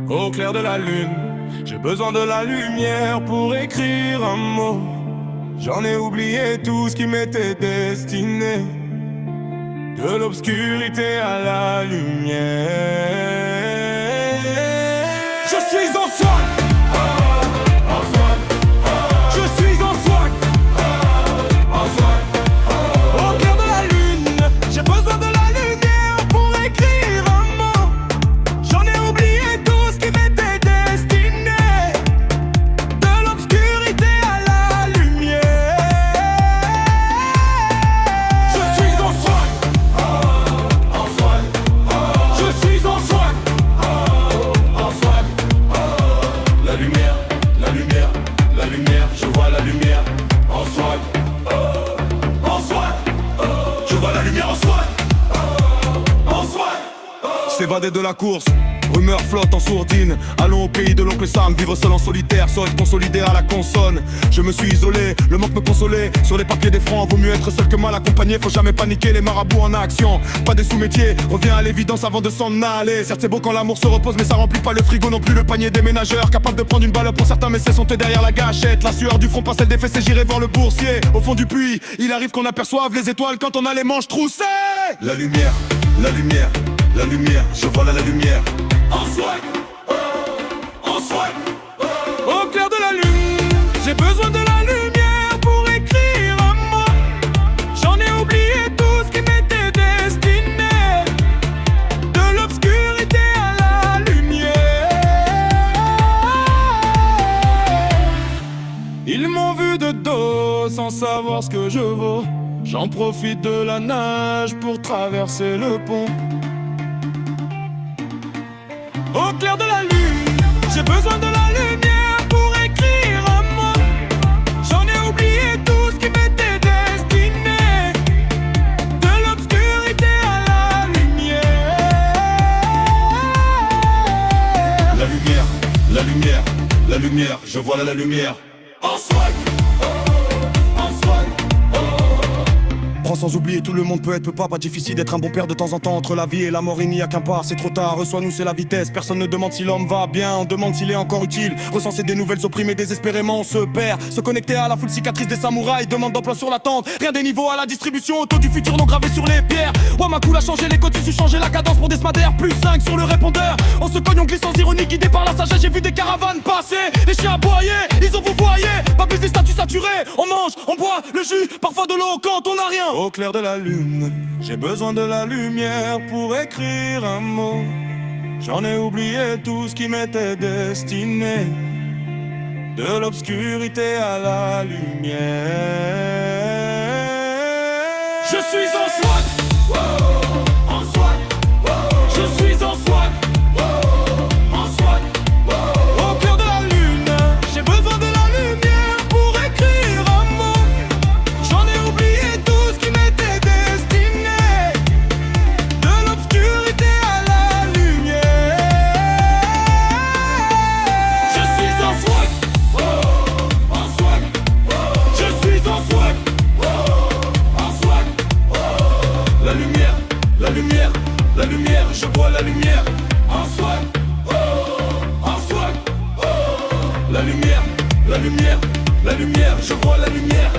Au clair de la lune, j'ai besoin de la lumière pour écrire un mot. J'en ai oublié tout ce qui m'était destiné. De l'obscurité à la lumière. Je suis en soi. Je suis en swag. Au clair de la lune, j'ai besoin de la lumière pour écrire un mot. J'en ai oublié tout ce qui m'était destiné. De l'obscurité à la lumière. Je suis en swag. Je suis en swag. La lumière, la lumière, la lumière, je vois la lumière en swag. Je vois la lumière en swag. S'évader de la course, rumeur flotte en sourdine. Allons au pays de l'oncle Sam, vivre seul en solitaire, seul consolidé à la consonne. Je me suis isolé, le manque me consolait. Sur les papiers des francs, vaut mieux être seul que mal accompagné. Faut jamais paniquer, les marabouts en action. Pas des sous-métiers, reviens à l'évidence avant de s'en aller. Certes c'est beau quand l'amour se repose, mais ça remplit pas le frigo non plus. Le panier des ménageurs, capable de prendre une balle pour certains, mais c'est santé derrière la gâchette. La sueur du front, pas celle des fesses, et j'irai voir le boursier. Au fond du puits, il arrive qu'on aperçoive les étoiles quand on a les manches troussées. La lumière, la lumière, la lumière, je vois la lumière en swag, en swag. Au clair de la lune, j'ai besoin de la lumière pour écrire un mot. J'en ai oublié tout ce qui m'était destiné. De l'obscurité à la lumière. Ils m'ont vu de dos sans savoir ce que je vaux. J'en profite de la nage pour traverser le pont. Au clair de la lune, j'ai besoin de la lumière pour écrire un mot. J'en ai oublié tout ce qui m'était destiné. De l'obscurité à la lumière. La lumière, la lumière, la lumière, je vois la lumière en swag. Prends sans oublier, tout le monde peut être pas difficile d'être un bon père de temps en temps. Entre la vie et la mort il n'y a qu'un pas, c'est trop tard. Reçois-nous c'est la vitesse, personne ne demande si l'homme va bien, on demande s'il est encore utile. Recenser des nouvelles opprimées désespérément on se perd. Se connecter à la foule cicatrice des samouraïs, demande d'emploi sur la tente. Rien des niveaux à la distribution, auto du futur non gravé sur les pierres. Ouais ma cool a changé les codes, su changer la cadence pour des smadères. Plus 5 sur le répondeur, on se cogne, on glisse sans ironie. Guidé par la sagesse, j'ai vu des caravanes passer. Les chiens aboyer, ils ont vous voyez. Pas plus des statuts saturés, on mange, on boit le jus, parfois de l'eau quand on n'a rien. Au clair de la lune, j'ai besoin de la lumière pour écrire un mot. J'en ai oublié tout ce qui m'était destiné. De l'obscurité à la lumière. Je suis en swag. En swag. Je suis en swag. En swag. Au cœur de la lune, j'ai besoin de la lumière pour écrire un mot. J'en ai oublié tout ce qui m'était destiné. De l'obscurité à la lumière. Je suis en swag. En swag. Je suis en swag. En swag. La lumière, la lumière, la lumière, je vois la lumière. En swag. En swag. La lumière, la lumière, la lumière, je vois la lumière.